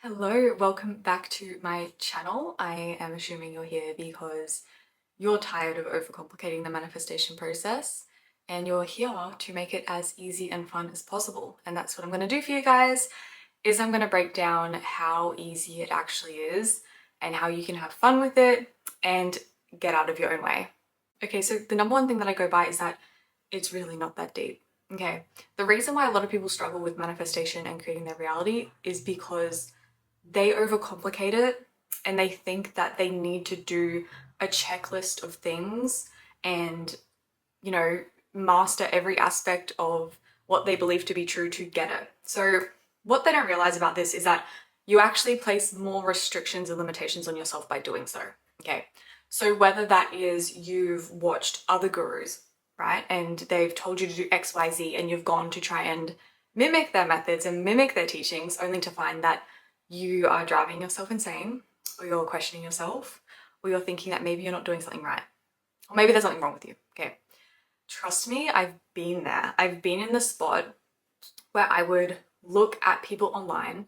Hello, welcome back to my channel. I am assuming you're here because you're tired of overcomplicating the manifestation process and you're here to make it as easy and fun as possible. And that's what I'm going to do for you guys, is I'm going to break down how easy it actually is and how you can have fun with it and get out of your own way. Okay, so the number one thing that I go by is that it's really not that deep. Okay, the reason why a lot of people struggle with manifestation and creating their reality is because they overcomplicate it and they think that they need to do a checklist of things and, master every aspect of what they believe to be true to get it. So what they don't realize about this is that you actually place more restrictions and limitations on yourself by doing so. Okay. So whether that is you've watched other gurus, right? And they've told you to do X, Y, Z, and you've gone to try and mimic their methods and mimic their teachings only to find that you are driving yourself insane, or you're questioning yourself, or you're thinking that maybe you're not doing something right, or maybe there's something wrong with you. Okay, trust me, I've been there. I've been in the spot where I would look at people online.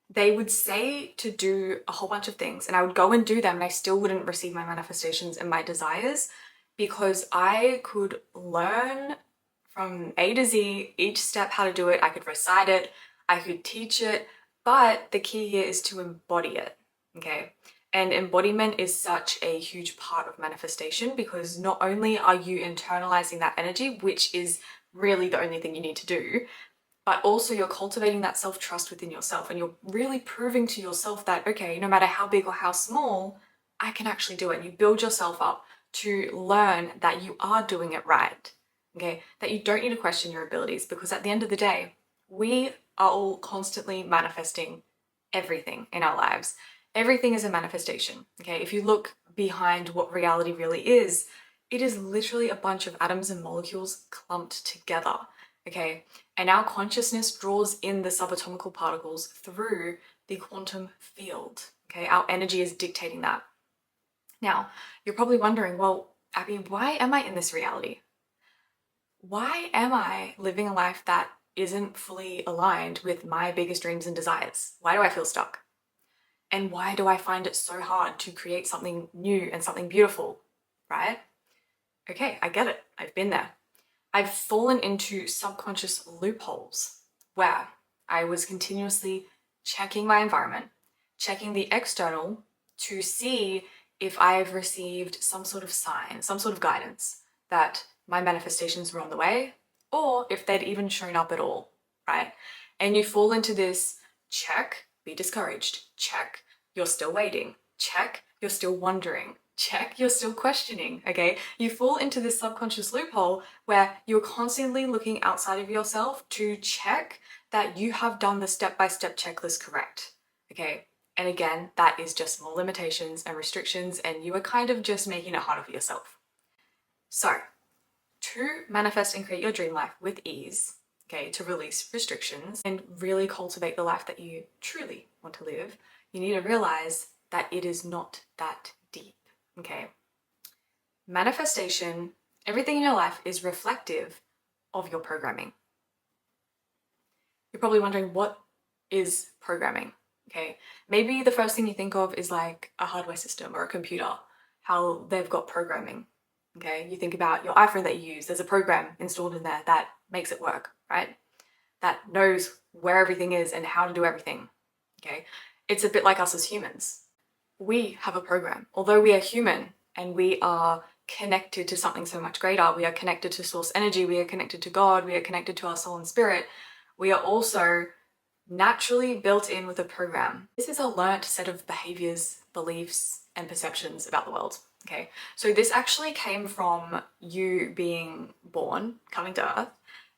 They would say to do a whole bunch of things and I would go and do them and I still wouldn't receive my manifestations and my desires because I could learn from A to Z, each step how to do it. I could recite it, I could teach it, but the key here is to embody it, okay? And embodiment is such a huge part of manifestation because not only are you internalizing that energy, which is really the only thing you need to do, but also you're cultivating that self-trust within yourself and you're really proving to yourself that, okay, no matter how big or how small, I can actually do it. And you build yourself up to learn that you are doing it right, okay? That you don't need to question your abilities because at the end of the day, we are all constantly manifesting everything in our lives. Everything is a manifestation, okay? If you look behind what reality really is, it is literally a bunch of atoms and molecules clumped together, okay? And our consciousness draws in the subatomical particles through the quantum field, okay? Our energy is dictating that. Now, you're probably wondering, well, Abby, why am I in this reality? Why am I living a life that isn't fully aligned with my biggest dreams and desires? Why do I feel stuck? And why do I find it so hard to create something new and something beautiful, right? Okay, I get it. I've been there. I've fallen into subconscious loopholes where I was continuously checking my environment, checking the external to see if I've received some sort of sign, some sort of guidance that my manifestations were on the way, or if they'd even shown up at all, right? And you fall into this check, be discouraged, check, you're still waiting, check, you're still wondering, check, you're still questioning, okay? You fall into this subconscious loophole where you're constantly looking outside of yourself to check that you have done the step-by-step checklist correct, okay? And again, that is just more limitations and restrictions and you are kind of just making it harder for yourself. So, to manifest and create your dream life with ease, okay, to release restrictions and really cultivate the life that you truly want to live, you need to realize that it is not that deep, okay? Manifestation, everything in your life is reflective of your programming. You're probably wondering, what is programming? Okay, maybe the first thing you think of is like a hardware system or a computer, how they've got programming. Okay, you think about your iPhone that you use, there's a program installed in there that makes it work, right? That knows where everything is and how to do everything, okay? It's a bit like us as humans. We have a program. Although we are human and we are connected to something so much greater, we are connected to source energy, we are connected to God, we are connected to our soul and spirit, we are also naturally built in with a program. This is a learnt set of behaviors, beliefs, and perceptions about the world. Okay, so this actually came from you being born, coming to Earth,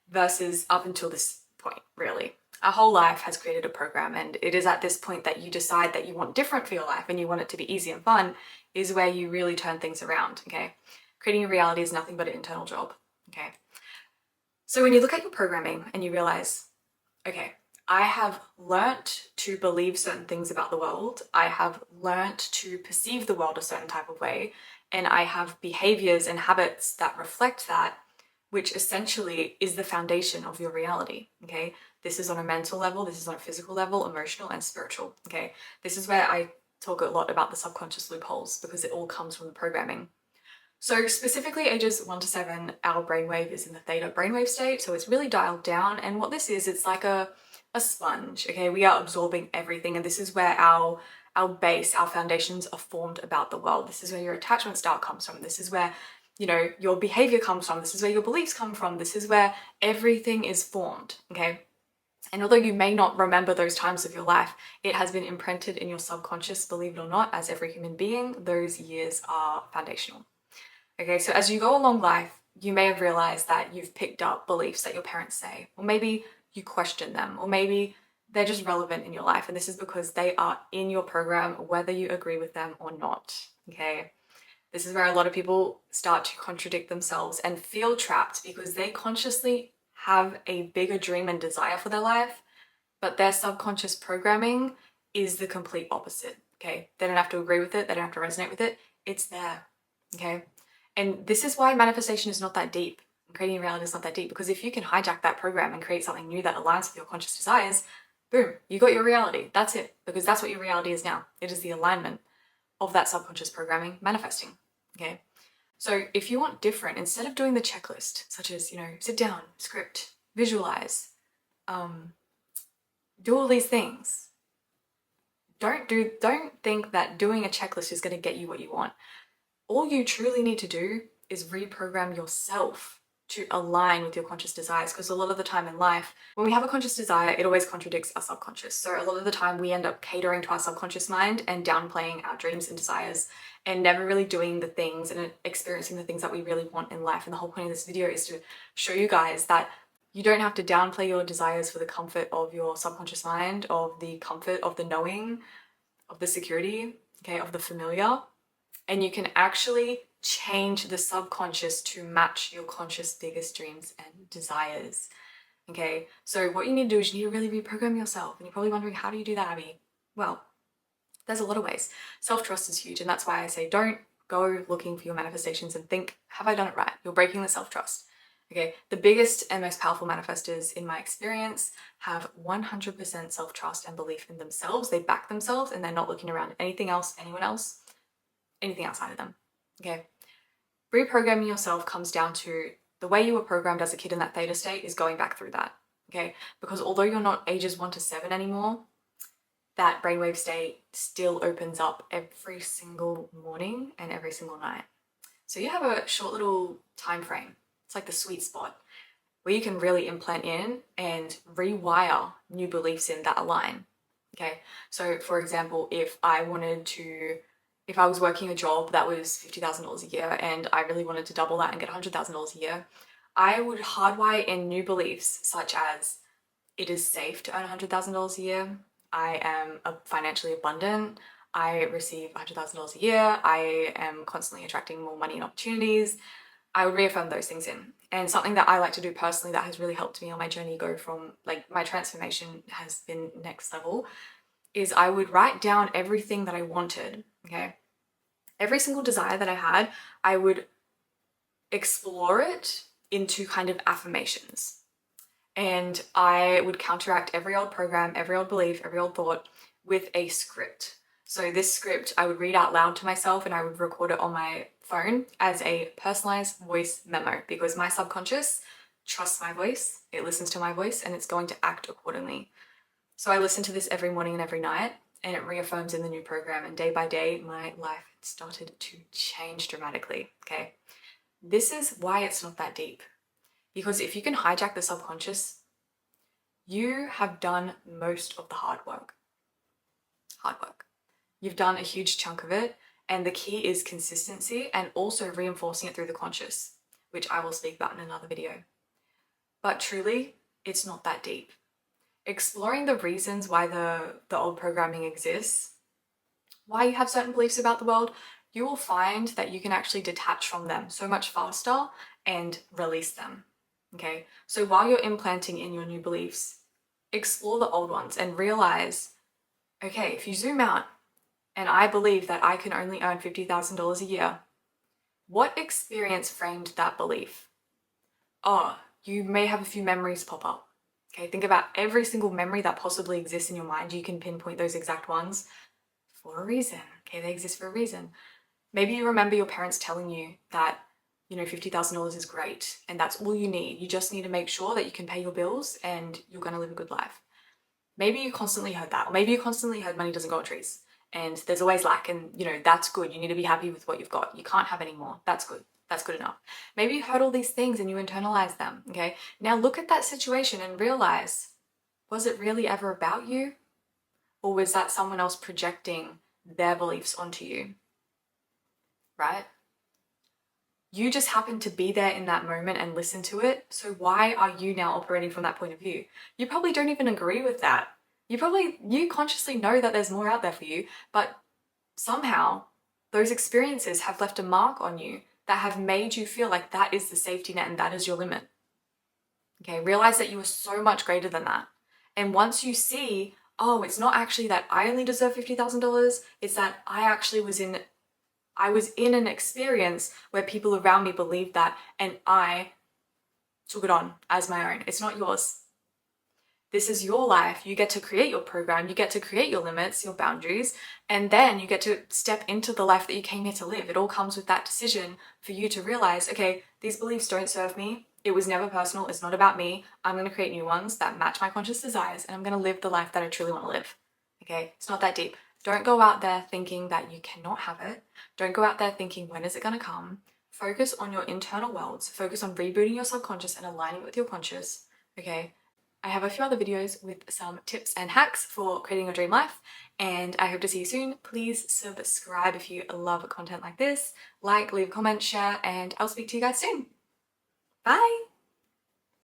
versus up until this point, really. Our whole life has created a program, and it is at this point that you decide that you want different for your life and you want it to be easy and fun, is where you really turn things around, okay? Creating a reality is nothing but an internal job, okay? So when you look at your programming and you realize, okay, I have learnt to believe certain things about the world. I have learnt to perceive the world a certain type of way. And I have behaviors and habits that reflect that, which essentially is the foundation of your reality, okay? This is on a mental level, this is on a physical level, emotional and spiritual, okay? This is where I talk a lot about the subconscious loopholes because it all comes from the programming. So specifically ages 1 to 7, our brainwave is in the theta brainwave state, so it's really dialed down. And what this is, it's like a sponge, okay? We are absorbing everything, and this is where our base, our foundations are formed about the world. This is where your attachment style comes from. This is where, you know, your behavior comes from. This is where your beliefs come from. This is where everything is formed, okay? And although you may not remember those times of your life, it has been imprinted in your subconscious, believe it or not, as every human being, those years are foundational. Okay, so as you go along life, you may have realized that you've picked up beliefs that your parents say, or maybe you question them, or maybe they're just relevant in your life. And this is because they are in your program, whether you agree with them or not. Okay, this is where a lot of people start to contradict themselves and feel trapped because they consciously have a bigger dream and desire for their life, but their subconscious programming is the complete opposite. Okay, they don't have to agree with it, they don't have to resonate with it, it's there. Okay. And this is why manifestation is not that deep. Creating reality is not that deep, because if you can hijack that program and create something new that aligns with your conscious desires, boom, you got your reality. That's it, because that's what your reality is now. It is the alignment of that subconscious programming manifesting, okay? So if you want different, instead of doing the checklist, such as, you know, sit down, script, visualize, do all these things, don't think that doing a checklist is going to get you what you want. All you truly need to do is reprogram yourself to align with your conscious desires, because a lot of the time in life, when we have a conscious desire, it always contradicts our subconscious. So a lot of the time we end up catering to our subconscious mind and downplaying our dreams and desires and never really doing the things and experiencing the things that we really want in life. And the whole point of this video is to show you guys that you don't have to downplay your desires for the comfort of your subconscious mind, of the comfort of the knowing, of the security, okay, of the familiar. And you can actually change the subconscious to match your conscious biggest dreams and desires. Okay, so what you need to do is you need to really reprogram yourself. And you're probably wondering, how do you do that, Abby? Well, there's a lot of ways. Self-trust is huge, and that's why I say don't go looking for your manifestations and think, have I done it right? You're breaking the self-trust. Okay, the biggest and most powerful manifestors in my experience have 100% self-trust and belief in themselves. They back themselves and they're not looking around at anything else, anyone else, anything outside of them. Okay, reprogramming yourself comes down to the way you were programmed as a kid in that theta state is going back through that. Okay, because although you're not ages 1 to 7 anymore, that brainwave state still opens up every single morning and every single night. So you have a short little time frame. It's like the sweet spot where you can really implant in and rewire new beliefs in that align. Okay, so for example, if I was working a job that was $50,000 a year and I really wanted to double that and get $100,000 a year, I would hardwire in new beliefs such as it is safe to earn $100,000 a year, I am financially abundant, I receive $100,000 a year, I am constantly attracting more money and opportunities. I would reaffirm those things in. And something that I like to do personally that has really helped me on my journey go from, like, my transformation has been next level, is I would write down everything that I wanted, okay? Every single desire that I had, I would explore it into kind of affirmations. And I would counteract every old program, every old belief, every old thought with a script. So this script I would read out loud to myself and I would record it on my phone as a personalized voice memo, because my subconscious trusts my voice, it listens to my voice, and it's going to act accordingly. So I listen to this every morning and every night, and it reaffirms in the new program, and day by day my life started to change dramatically. Okay, this is why it's not that deep, because if you can hijack the subconscious, you have done most of the hard work. You've done a huge chunk of it, and the key is consistency and also reinforcing it through the conscious, which I will speak about in another video. But truly, it's not that deep. Exploring the reasons why the old programming exists, why you have certain beliefs about the world, you will find that you can actually detach from them so much faster and release them. Okay, so while you're implanting in your new beliefs, explore the old ones and realize, okay, if you zoom out and I believe that I can only earn $50,000 a year, what experience framed that belief? Oh, you may have a few memories pop up. Okay, think about every single memory that possibly exists in your mind. You can pinpoint those exact ones for a reason. Okay, they exist for a reason. Maybe you remember your parents telling you that, you know, $50,000 is great and that's all you need. You just need to make sure that you can pay your bills and you're going to live a good life. Maybe you constantly heard that, or maybe you constantly heard money doesn't grow on trees and there's always lack, and you know, that's good. You need to be happy with what you've got. You can't have any more. That's good. That's good enough. Maybe you heard all these things and you internalize them. Okay. Now look at that situation and realize, was it really ever about you? Or was that someone else projecting their beliefs onto you? Right? You just happened to be there in that moment and listen to it. So why are you now operating from that point of view? You probably don't even agree with that. You consciously know that there's more out there for you, but somehow those experiences have left a mark on you that have made you feel like that is the safety net and that is your limit. Okay, realize that you are so much greater than that. And once you see, oh, it's not actually that I only deserve $50,000, it's that I was in an experience where people around me believed that and I took it on as my own. It's not yours. This is your life. You get to create your program. You get to create your limits, your boundaries, and then you get to step into the life that you came here to live. It all comes with that decision for you to realize, okay, these beliefs don't serve me. It was never personal. It's not about me. I'm going to create new ones that match my conscious desires, and I'm going to live the life that I truly want to live. Okay, it's not that deep. Don't go out there thinking that you cannot have it. Don't go out there thinking, when is it going to come? Focus on your internal worlds. Focus on rebooting your subconscious and aligning with your conscious. Okay, I have a few other videos with some tips and hacks for creating your dream life, and I hope to see you soon. Please subscribe if you love content like this. Like, leave a comment, share, and I'll speak to you guys soon. Bye!